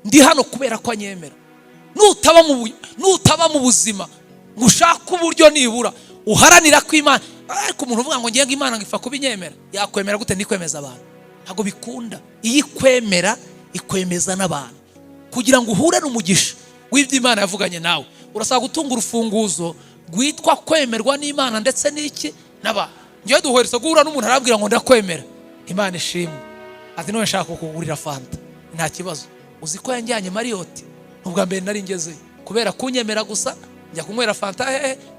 Ndi hano kubera ko anyemera. Nutaba mu buzima ngushaka uburyo nibura uharanira ko Imana, ariko umuntu uvuga ngo ngiye Imana ngifa kubinyemera, yakwemera gute ndikwemeza abantu? Ntago bikunda. Iyi kwemera ikwemeza n'abantu. Kugira ngo uhure n'umugisha w'iby'Imana yavuganye nawe, urasaba gutunga urufunguzo rwitwa kwemerwa n'Imana ndetse n'iki n'abantu. Ngiye duheretse guhura n'umuntu arabwira ngo ndakwemera. Imana ishimwe. Ati none nshaka kukugurira fanta. Nta kibazo. Uzi ko yanjyanye Marriott. Ubwa mbere nari ngeze kubera kunyemera gusa njya kunywera fanta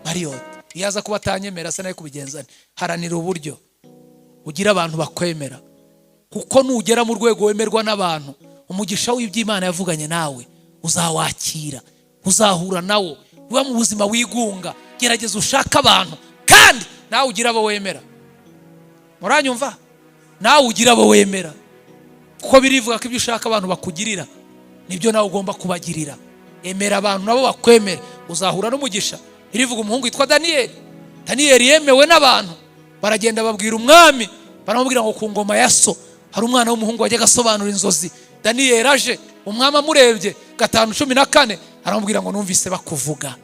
Marriott. Iyaza kuba atanyemera se nayo kubigenzana. Haranira uburyo ugira abantu bakwemera. Kuko nugera mu rwego wemerwa n'abantu, umugisha w'iby'Imana yavuganye nawe uzawakira, uzahura nawo. Uba mu buzima wigunga, gerageza ushaka abantu kandi nawe ugira abo wemera. Muranyumva? Nawe ugira abo wemera. Kuko birivuga ko ibyo ushaka abantu bakugirira nibyo nawe ugomba kubagirira. Emera abantu nabo bakwemera, uzahura n'umugisha. Irivuga umuhungu witwa Daniel. Daniel yemewe n'abantu. Baragenda babwira umwami baramubwira ngo ku ngoma ya so hari umwana w'umuhungu wajyaga asobanura inzozi. Daniyeli aje, umwami amurebye 5:14 aramubwira ngo numvise bakuvuga.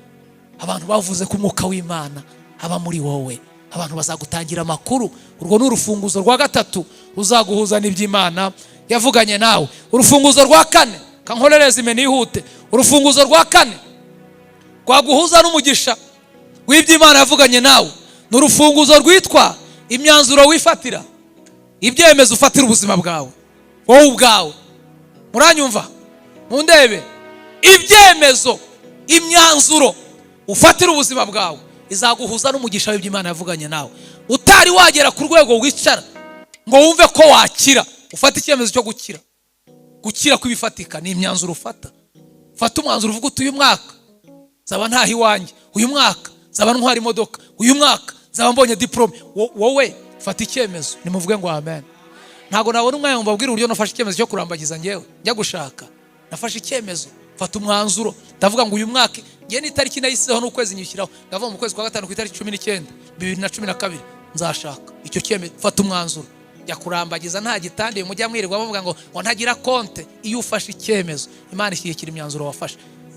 Abantu bavuze ko umwuka w'Imana aba muri wowe, abantu bazagutangira amakuru. Urwo ni urufunguzo rwa gatatu uzaguhuza n'iby'Imana yavuganye nawe. Urufunguzo rwa kane, kankorereze imeni ihute. Urufunguzo rwa kane rwaguhuza n'umugisha w'iby'Imana yavuganye nawe ni urufunguzo rwitwa imyanzuro wifatira, ibyemezo ufatira ubuzima bwawe wowe ubwawe. Muranyumva? Mundebe, ibyemezo, imyanzuro ufatira ubuzima bwawe izaguhuza n'umugisha w'iby'Imana yavuganye nawe. Utari wagera ku rwego wicara ngo wumve ko wakira, ufata icyemezo cyo gukira. Gukira kwibifatika ni imyanzuro ufata. Fata umwanzuro uvuga uti uyu mwaka zaba ntahi wanjye, uyu mwaka zaba ntwara imodoka, uyu mwaka zaba mbonye diplome. Wowe fata icyemezo, nimuvuge ngo amen. Ntago nabona umwanya mbabwira uburyo nafashe icyemezo cyo kurambagiza ngewe njya gushaka. Nafashe icyemezo, fata umwanzuro, ndavuga ngo uyu mwaka ngiye n'itariki nayisizeho n'ukwezi nyishyiraho, ndavuga mu kwezi kwa gatanu ku itariki 19 2012 nzashaka. Icyo cyemezo fata umwanzuro, jya kurambagiza nta gitandiye mujya mwirirwa bavuga ngo ntagira konte. Iyo ufashe icyemezo Imana ishyikira imyanzuro wafashe.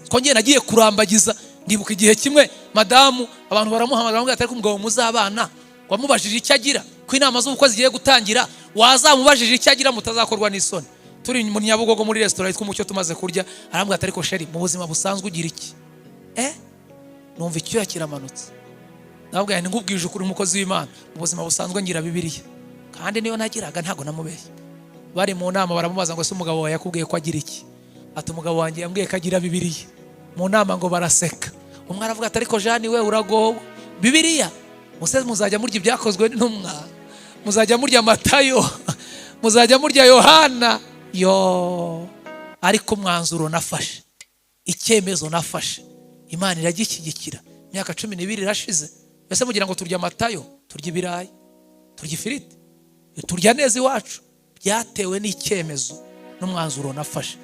Ko ngiye nagiye kurambagiza, ndibuka igihe kimwe madamu abantu baramuhamagara ngo atari kumugabo muzabana, wamubajije icyo agira ko inama z'ubukozi zigiye gutangira, wazamubajije icyo agira mutazakorwa n'isoni. Turi mu Nyabugogo muri restaurant yitwa Umucyo tumaze kurya, arambwira atari ko sheri mu buzima busanzwe ugira iki? Numva icyo yakiramanutse. Nabwo yani ngubwije ukuri umukozi w'Imana, mu buzima busanzwe ngira Bibiliya. Kandi niyo nagiraga ntago namubeshye. Bari mu nama baramubaza ngo se umugabo wawe yakubwiye ko agira iki? Ati umugabo wanjye yambwiye ko agira Bibiliya. Mu nama ngo baraseka. Umwe aravuga atari ko Jean we uragowe. Bibiliya muse muzajya murya ibyakozwe n'intumwa, muzajya murya Matayo, muzajya murya Yohana. Ariko mwanzuro nafashe, icyemezo nafashe, Imana iragishyigikira. Imyaka 12 irashize. Ese mugira ngo turya Matayo, turya ibirayi, turya ifiriti, turya neza iwacu? Byatewe n'icyemezo n'umwanzuro nafashe.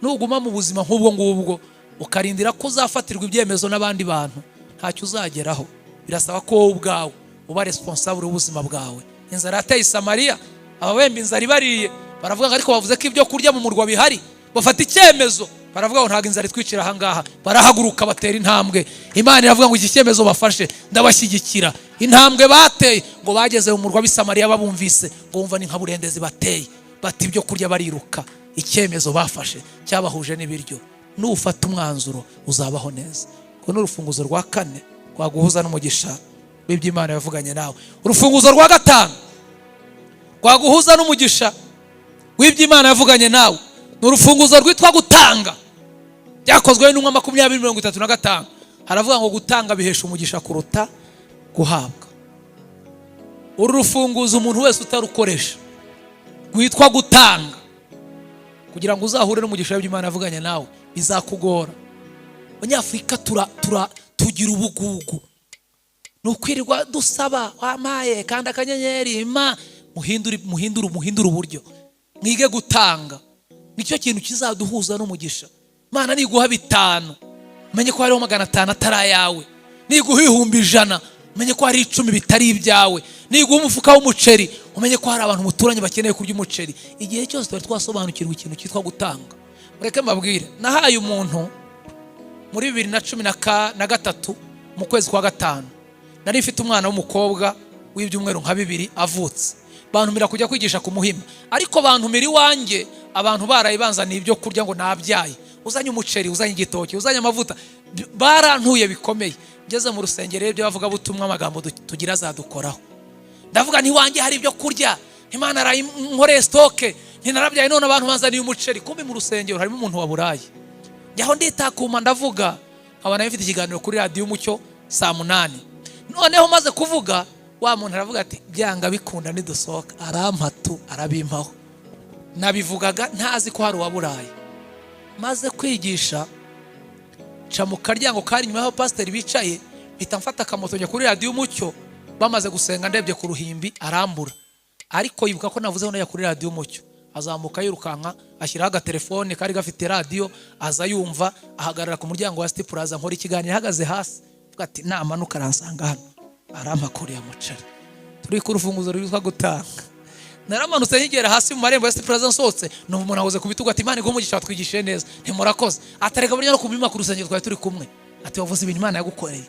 Nuguma mu buzima nk'ubwo ngubwo ukarindira ko uzafatirwa ibyemezo n'abandi bantu, ntacyo uzageraho. Birasaba ko wowe ubwawe uba responsable w'ubuzima bwawe. Inzara yateye Samariya, ababemba inzara ibariye, baravuga ariko bavuze ko ibyo kurya mu murwa bihari. Bafata icyemezo, baravuga ngo ntago inzara twicira ahangaha. Barahaguruka batera intambwe. Imana iravuga ngo iki cyemezo bafashe ndabashyigikira. Intambwe bateye ngo bageze mu murwa w'Isamariya babumvise ngo bumva ni nka burendezi bateye, bati ibyo kurya bariruka. Icyemezo bafashe cyabahuje n'ibiryo. Nufata umwanzuro uzabaho neza. Ko n'urufunguzo rwa kane rwaguhuza n'umugisha w'iby'Imana yavuganye nawe. Urufunguzo rwa gatanu rwaguhuza n'umugisha w'iby'Imana yavuganye nawe ni urufunguzo rwitwa gutanga. Byakozwe n'umwa 20:35 haravuga ngo gutanga bihesha umugisha kuruta guhabwa. Uru rufunguzo umuntu wese utarukoresha rwitwa gutanga, kugira ngo uzahure n'umugisha w'iby'Imana yavuganye nawe bizakugora. Abanyafrika tugira ubugugu, nukwirirwa dusaba wamaye kandi akanyenyeri muhindura uburyo. Mwige gutanga, nicyo kintu kizaduhuza n'umugisha. Imana niguha 5 umenye ko hariho 500 atari ayawe. Niguha 100 umenye ko hari 10 bitari ibyawe. Niguha umufuka w'umuceri umenye ko hari abantu muturanye bakeneye kurya umuceri. Igihe cyose twari twasobanukirwa ikintu cyitwa gutanga. Mureke mbabwire, nahaye umuntu muri 2013 mu kwezi kwa gatanu. Nari mfite umwana w'umukobwa w'ibyumweru nka 2 avutse. Bantumira kujya kwigisha ku Muhima, ariko bantumira iwanjye abantu barayibanzaniye ibyo kurya ngo nabyaye. Uzanye umuceri, uzanye igitoki, uzanye amavuta. Barantuye bikomeye. Ngeze mu rusengero ibyo bavuga butumwa amagambo tugira zadukoraho. Ndavuga nti wanjye hari ibyo kurya, Imana arayinkoreye stoke, ntinarabyaye none abantu banzaniye umuceri. Kumbe mu rusengero harimo umuntu waburaye. Njyaho nditakuma ndavuga, abana bafite ikiganiro kuri radio Umucyo saa 8. Noneho maze kuvuga, wa muntu aravuga ati byanga bikunda nidusohoka. Arampatu arabimpaho. Nabivugaga ntazi ko hari waburaye. Maze kwigisha ca mu karyango kari nyuma y'aho pastor bicaye, mpita mfata akamoto njya kuri radio Umucyo. Bamaze gusenga ndebye ku ruhimbi arambura, ariko yibuka ko navuze hano ya kuri radio Umucyo. Azamuka yirukanka ashyiraho agatelefone kari gafite radio, aza yumva, ahagarara ku muryango wa City Plaza nkora ikiganiro ihagaze hasi. Vuga ati namanuka aransanga hano, arampakuriye umuceri. Turi ku rufunguzo rwitwa gutanga. naramanutse nkigera hasi mu marembo ya Plaza nsotse numva umuntu ahoze ku bitugu ati Imana igumugisha twigishije neza ntimurakoze atareka burya no kubima ku rusengero twari turi kumwe ati wavuze ibintu Imana yagukoreye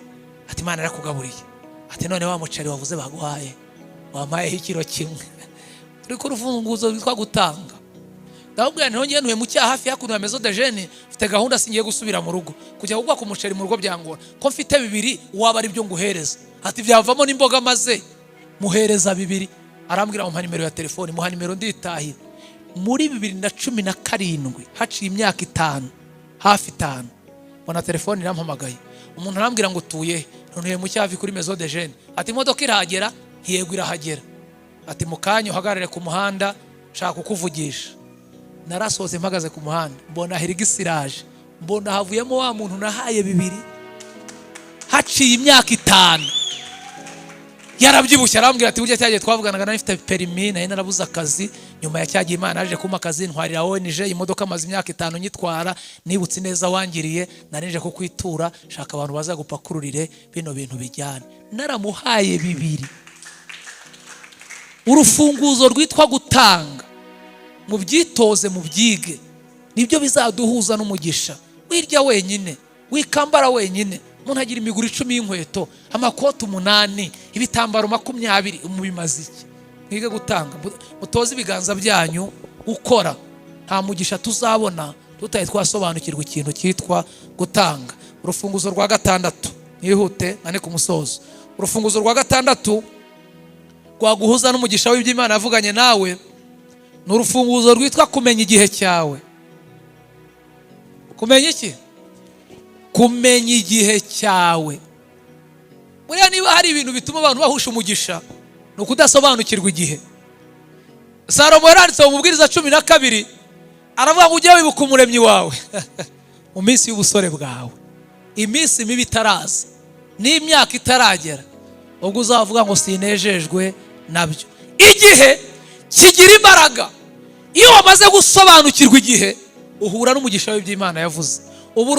ati Imana yarakugaburiye ati none wa muceri wavuze baguhaye wamaye ikiro kimwe turi ku rufunguzo rwitwa gutanga ndabubwira nti ngiye ntuye mu cyaha hafi yakuno ya Maison de Jeunes mfite gahunda singiye gusubira mu rugo kujya kugwa ku muceri mu rugo byangora ko mfite 2 waba ari byo nguhereza ati byavamo n'imboga maze muhereza 2 arambwira mu nimero ya telefone muha nimero nditahira muri 2017 haciye imyaka 5 hafi 5 bona telefone irampamagaye umuntu arambwira ngo tuye ntuye mu cyaha kuri Maison de Jeunes ati imodoka irahagera ntiyego irahagera ati mukanya uhagarare ku muhanda shaka kukuvugisha narasoze mpagaze ku muhanda mbona herigisiraje mbona havuyemo wa muntu nahaye 2 haciye imyaka 5 yarabyibushye arambwira ati burya cyagiye twavuganaga nafite permis naye narabuze akazi nyuma ya cyagiye Imana aje kuma akazi ntwarira ONG imodoka amaze imyaka 5 nyitwara nibutse neza wangiriye narinje ko kwitura shaka abantu baza gupakururire bino bintu bijyana naramuhaye 2 urufunguzo rwitwa gutanga mu byitoze mu byige nibyo bizaduhuza n'umugisha wirya wenyine wikambara wenyine umuntu agira imiguru 10 y'inkweto amakoti 8 ibitambaro 20 umubimaziki mwige gutanga mutoze ibiganza byanyu ukora nta mugisha tuzabona tutaye twasobanukirwa ikintu cyitwa gutanga urufunguzo rwa 6 nihute nane ku musozo urufunguzo rwa 6 rwaguhuza n'umugisha w'iby'Imana yavuganye nawe n'urufunguzo rwitwa kumenya igihe cyawe kumenya iki kumenya igihe cyawe buriya niba hari ibintu bituma abantu bahusha umugisha no kudasobanukirwa igihe Salomo yaranditse mu mubwiriza 12 aravuga ngo ujye wibuka umuremyi wawe mu minsi y'ubusore bwawe iminsi mibi itaraza n'imyaka itaragera ubwo uzavuga ngo sinejejwe nabyo igihe kigira imbaraga iyo wamaze gusobanukirwa igihe uhura n'umugisha w'iby'Imana yavuze ubu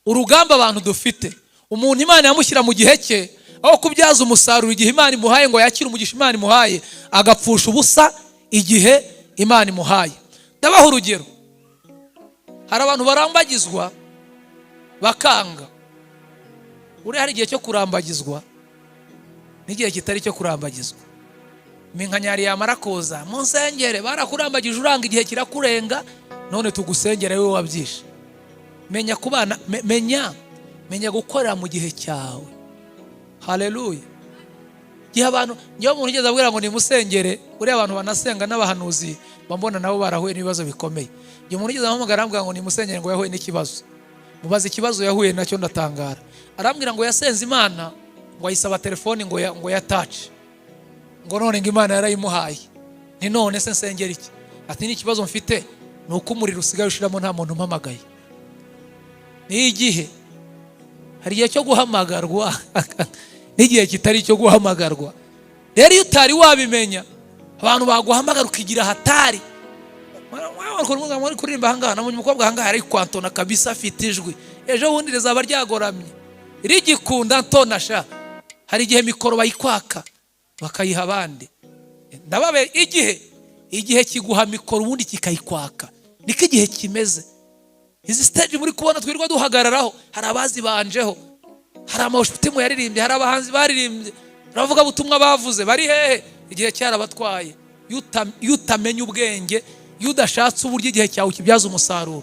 urugamba abantu dufite umuntu Imana yamushyira mu gihe cye aho kubyaza umusaruro igihe Imana imuhaye ngo yakire umugisha Imana imuhaye agapfusha ubusa igihe Imana imuhaye ndabaha urugero hari abantu barambagizwa bakanga uri hari igihe cyo kurambagizwa n'igihe kitari cyo kurambagizwa minkanyari yamara koza mu nsengere barakurambagije uranga igihe kirakurenga none tugusengera wewe wabyishe menya kubana menya gukorera mu gihe cyawe haleluya gihe abantu nyo umuntu ugeze abwira ngo ni musengere uri abantu banasenga n'abahanuzi bambona nabo barahuye n'ibibazo bikomeye gihe umuntu ugeze ahamagara ambwira ngo ni musengere ngo yahuye n'ikibazo mubaze ikibazo yahuye nacyo ndatangara arambwira ngo yasenze Imana ngo ayisaba telefone ngo yatache ngo none ngo Imana yarayimuhaye ni none se nsengera iki ati ni ikibazo mfite nuko umuriro usigaye ushiramo nta muntu umpamagaye ni igihe hari igihe cyo guhamagarwa n'igihe kitari cyo guhamagarwa rero iyo utari wabimenya abantu baguhamagara ukigira hatari muri kuririmba ahangaha namunye umukobwa ahangaha ari kwantona kabisa afite ijwi ejo bundi rizaba ryagoramye rigikunda ntonasha hari igihe mikoro bayikwaka bakayiha abandi ndababe igihe kiguha mikoro ubundi kikayikwaka niko igihe kimeze izi stage muri kubona twirwa duhagararaho hari abazi banjeho hari amashutimu yaririmbye hari abahanzi baririmbye ravuga butumwa bavuze bari hehe igihe cyarabatwaye yutamenya ubwenge yudashatse uburyo igihe cyawe kibyaza umusaruro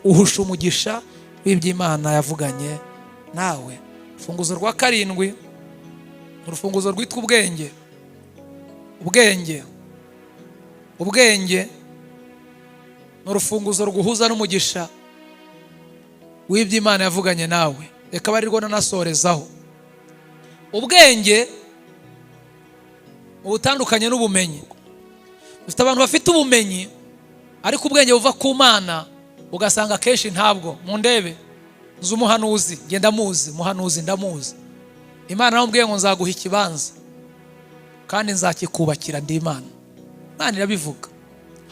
uhusha umugisha w'iby'Imana yavuganye nawe funguzo rwa 7 urufunguzo rwitwa ubwenge n'urufunguzo ruguhuza n'umugisha w'iby'Imana yavuganye nawe reka barirwo nanasorezaho ubwenge ubutandukanye n'ubumenyi dufite abantu bafite ubumenyi ariko ubwenge buva ku Mana ugasanga kenshi ntabwo mu ndebe z'umuhanuzi genda muzi muhanuzi ndamuzi Imana namubwiye ngo nzaguha ikibanza kandi nzakikubakira ndi Imana irabivuga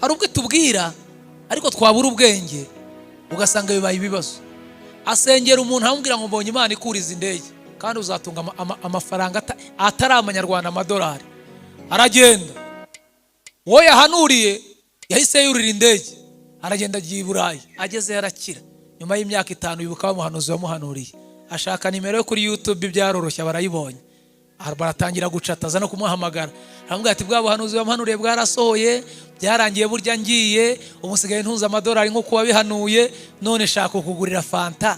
hari ubwo tubwira ariko twabura ubwenge ugasanga bibaye ibibazo asengera umuntu amubwira ngo mbonye Imana ikuriza indege kandi uzatunga amafaranga atari amanyarwanda amadolari aragenda uwo yahanuriye yahise yurira indege aragenda agiye i Burayi, ageze yarakira. Nyuma y'imyaka 5 bibuka umuhanuzi wamuhanuriye, ashaka nimero yo kuri YouTube, byaroroshye barayibonye, baratangira gucataza no kumuhamagara. Aramubwira ati bwa buhanuzi wamuhanuriye bwarasohoye, byarangiye burya ngiye, umusigaye ntunza amadolari nko kuba bihanuye, none shaka kugurira fanta,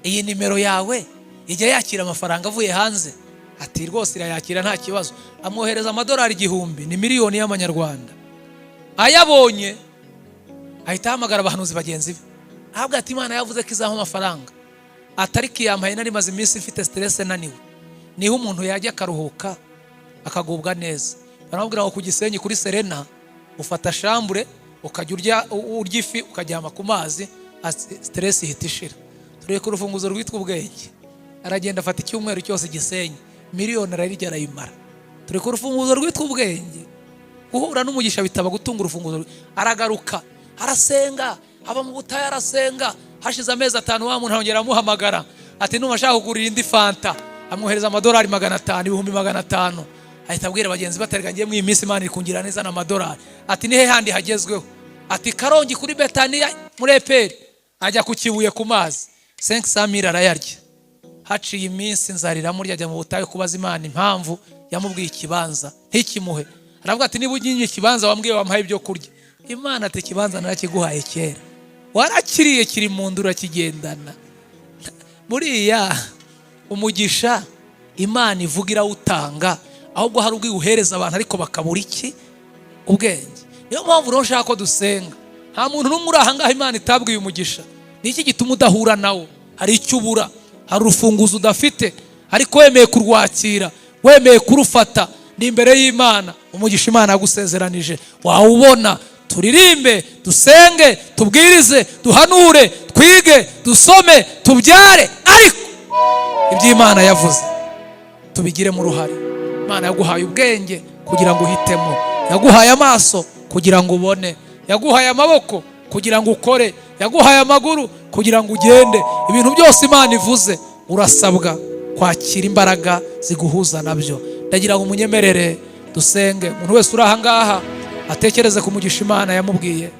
iyi nimero yawe ijya yakira amafaranga avuye hanze. Ati rwose irayakira nta kibazo. Amwohereza amadolari 1,000, ni miliyoni y'amanyarwanda. Ayabonye ahita ahamagara abahanuzi bagenzi be, ahabwa ati Imana yavuze ko izaho amafaranga, atari kiyamaye nari maze iminsi mfite stress naniwe, niho umuntu yajya akaruhuka akagubwa neza. Baramubwira ngo ku Gisenyi kuri Serena ufata shambure ukajya urya ifi ukajyama ku mazi, stress ihita ishira. Turiye ku rufunguzo rwitwa ubwenge, aragenda afata icyumweru cyose Gisenyi, miliyoni arirya arayimara. Turiye ku rufunguzo rwitwa ubwenge, guhura n'umugisha bitaba gutunga urufunguzo. Aragaruka arasenga, aba mu butayu arasenga. Hashize amezi 5 wa muntu hongera amuhamagara ati numashaka kugurira indi fanta, amwohereza amadolari 500, ibihumbi 500. Ahita abwira bagenzi baterega ngiye mu iminsi Imana iri kungira neza n'amadolari. Ati nihe handi hagezweho? Ati Karongi kuri Betania muri Eperi. Ajya ku Kibuye ku mazi 500,000 arayarya. Haciye iminsi nzarira muri ajya mu butayu kubaza Imana impamvu yamubwiye ikibanza ntikimuhe. Aravuga ati niba uginye ikibanza wambwiye wampaye ibyo kurya. Imana ati ikibanza narakiguhaye kera, warakiriye kiri mu ndura kigendana. Buriya umugisha Imana ivugira utanga, ahubwo hari ubwo uhereza abantu ariko bakabura iki? Ubwenge. Niyo mpamvu rero nshaka ko dusenga. Nta muntu n'umwe uri aha ngaha Imana itabwiye umugisha. Niki gituma udahura nawo? Hari icyo ubura, hari urufunguzo udafite, ariko wemeye kurwakira, wemeye kurufata, ni imbere y'Imana umugisha Imana yagusezeranije wawubona. Turirimbe, dusenge, tubwirize, duhanure, twige, dusome, tubyare, ariko iby'Imana yavuze tubigire mu ruhare. Imana yaguhaye ubwenge kugira ngo uhitemo, yaguhaye amaso kugira ngo ubone, yaguhaye amaboko kugira ngo ukore, yaguhaye amaguru kugira ngo ugende. Ibintu byose Imana ivuze urasabwa kwakira imbaraga ziguhuza nabyo. Ndagira ngo munyemerere dusenge. Umuntu wese uri aha ngaha atekereze ku mugisha Imana yamubwiye,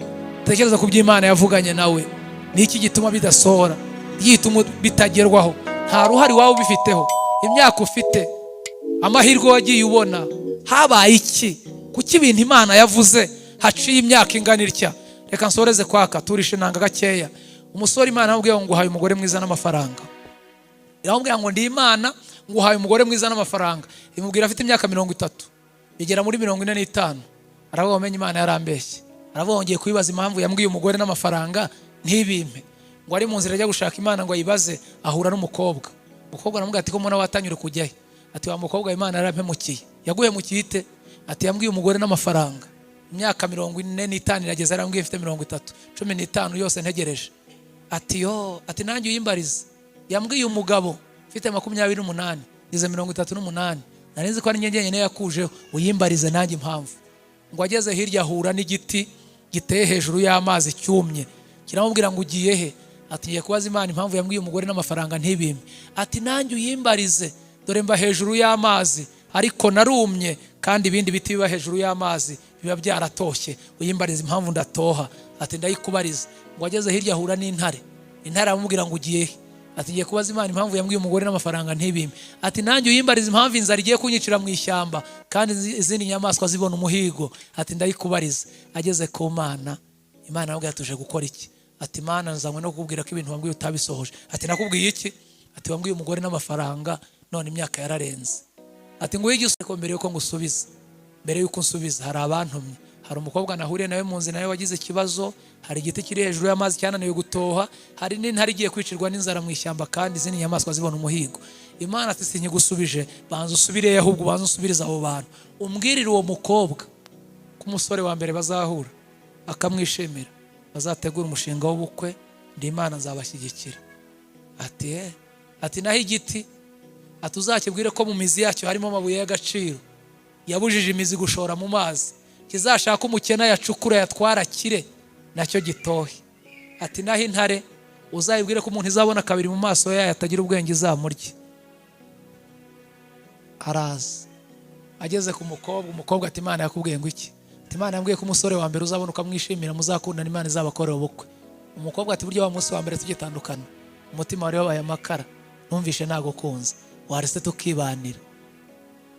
atekereze ku by'Imana yavuganye nawe. Niki gituma bidasohora? Gituma bitagerwaho? Nta ruhari wawe ubifiteho. Imyaka ufite, amahirwe wagiye ubona, habaye iki? Kuki ibintu Imana yavuze haciye imyaka ingana itya? Reka nsoreze kwaka turishe nanga gakeya. Umusore Imana yamubwiye ngo nguhaye umugore mwiza n'amafaranga. Yamubwiye ngo ndi Imana nguhaye umugore mwiza n'amafaranga. Imubwira afite imyaka 30, igera muri 45. Aravuga umenye Imana yarambeshye. Aravongeye kubibaza impamvu yambwiye umugore n'amafaranga ntibimpe. Ngo ari mu nzira ajya gushaka Imana ngo ayibaze, ahura n'umukobwa. Umukobwa aramubwira ati ko mbona watanyure kujyayo. Ati wa mukobwa Imana yarampemukiye. Yaguhemukiye ite? Ati yambwiye umugore n'amafaranga. Imyaka 45 irageze, arambwiye mfite 30, 15 yose ntegereje. Ati yo, ati nanjye uyimbarize. Yambwiye umugabo mfite 28, ize 38. Narinzi ko ari nyenye yakujeho, uyimbarize nanjye impamvu. Ngo ageze hirya ahura n'igiti giteye hejuru y'amazi cyumye. Kiramubwira ngo ugiye he? Ati ngiye kubaza Imana impamvu yambwiye umugore n'amafaranga ntibimpe. Ati nanjye uyimbarize, dore mba hejuru y'amazi ariko narumye, kandi ibindi biti biba hejuru y'amazi biba byaratoshye. Uyimbarize impamvu ndatoha. Ati ndayikubariza. Ngo ageze hirya ahura n'intare. Intare aramubwira ngo ugiye he? Ati ngiye kubaza Imana impamvu yambwiye umugore n'amafaranga ntibimpe. Ati nanjye uyimbarize impamvu inzara igiye kunyicira mu ishyamba kandi izindi nyamaswa zibona umuhigo. Ati ndayikubariza. Ageze ku Mana, Imana yabwiye tuje gukora iki? Ati Mana nzanywe no kukubwira ko ibintu wambwiye utabisohoje. Ati nakubwiye iki? Ati wambwiye umugore n'amafaranga, none imyaka yararenze. Ati nguye igiseko mbere yuko ngusubiza. Mbere yuko nsubiza hari abantumye. Hari umukobwa nahuriye nawe mu nzira nawe wagize ikibazo, hari igiti kiri hejuru y'amazi cyananiwe gutoha, hari n'intare igiye kwicirwa n'inzara mu ishyamba kandi izindi nyamaswa zibona umuhigo. Imana ati sinkigusubije, banza usubire ahubwo banza usubiriza abo bantu. Umbwirire uwo mukobwa ku musore wa mbere bazahura akamwishimira, bazategura umushinga w'ubukwe, ndi Imana nzabashyigikira. Ati naho igiti atuzakibwire ko mu mizi yacyo harimo amabuye y'agaciro yabujije imizi gushora mu mazi, kizashaka umukena yacukura yatwara kire nacyo gitohe. Ati naho intare uzayibwire ko umuntu izabona kabiri mu maso yayo atagira ubwenge izamurye. Araza ageze ku mukobwa, umukobwa ati Imana yakubwiye ngo iki? Imana yambwiye ko umusore wa mbere uzabona ukamwishimira muzakundana Imana izabakorera ubukwe. Umukobwa ati buryo wa munsi wa mbere tugitandukana umutima wari wabaye amakara numvishe nagukunze warese tukibanira.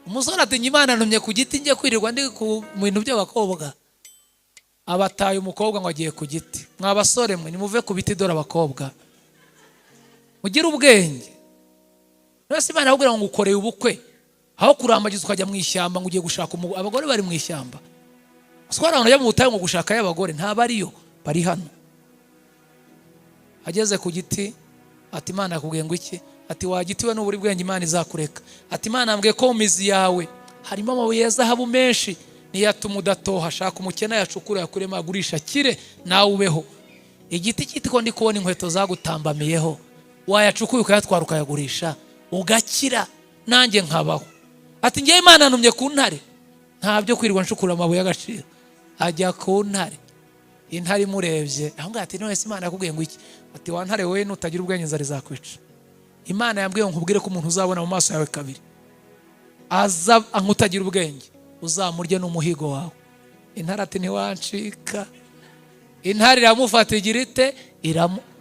Umusore ati Imana numye ku giti ngiye kwirirwa ndi ku bintu by'abakobwa. Abataye umukobwa ngo agiye ku giti. Mwa basore mwe nimuve ku biti dore abakobwa mugira ubwenge. Nose Imana ahubwo ngo ukoreye ubukwe aho kurambagiza ukajya mu ishyamba ngo ugiye gushaka abagore bari mu ishyamba. Swara abantu mu butayu ngo gushaka y'abagore nta bariyo bari hano. Ageze ku giti ati Imana yakubwiye ngo iki? Ati wa giti we n'uburi bwenge Imana izakureka. Ati Imana yambwiye ko mu mizi yawe harimo amabuye ya zahabu menshi niyatuma udatoha. Shaka umukene yacukura yakurema agurisha kire nawe ubeho. Igiti kitiko ndi kubona inkweto zagutambamiyeho wayacukuye ukayatwara ukayagurisha ugakira nanjye nkabaho. Ati ngiye Imana numye ku ntare ntabyo kwirirwa nshukura amabuye y'agaciro. Ajya ku ntare intare imurebye aho ngaho ati none Imana yakubwiye ngo iki? Ati wa ntare we nutagira ubwenge inzara izakwica. Imana yambwiye ngo nkubwire ko umuntu uzabona mu maso yawe kabiri aza ankutagira ubwenge uzamurye n'umuhigo wawe. Intare ati ntiwancika. Intare iramufata igira ite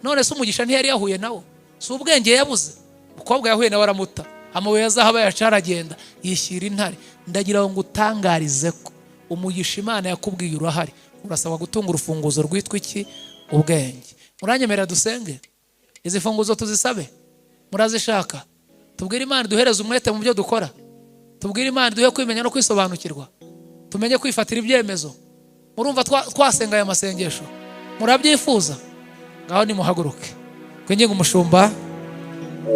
none se umugisha ntiyari yahuye nawo si ubwenge yabuze. Umukobwa yahuye nawe aramuta amabuye yazahabu yacaragenda yishyira intare. Ndagira ngo utangarize ko umugisha Imana yakubwiye urahari. Urasaba gutunga urufunguzo rwitwa iki? Ubwenge. Muranyemerera dusenge izi funguzo tuzisabe? Murazishaka? Tubwire Imana duhereze umwete mu byo dukora. Tubwire Imana duhe kwimenya no kwisobanukirwa. Tumenye kwifatira ibyemezo. Murumva twasenga aya masengesho? Murabyifuza? Ngaho nimuhaguruke. Kwinginga umushumba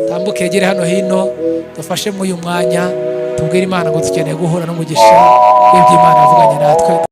tambuke yegere hano hino dufashe mu uyu mwanya. Tubwire Imana ngo dukeneye guhura n'umugisha w'ibyo Imana yavuganye natwe.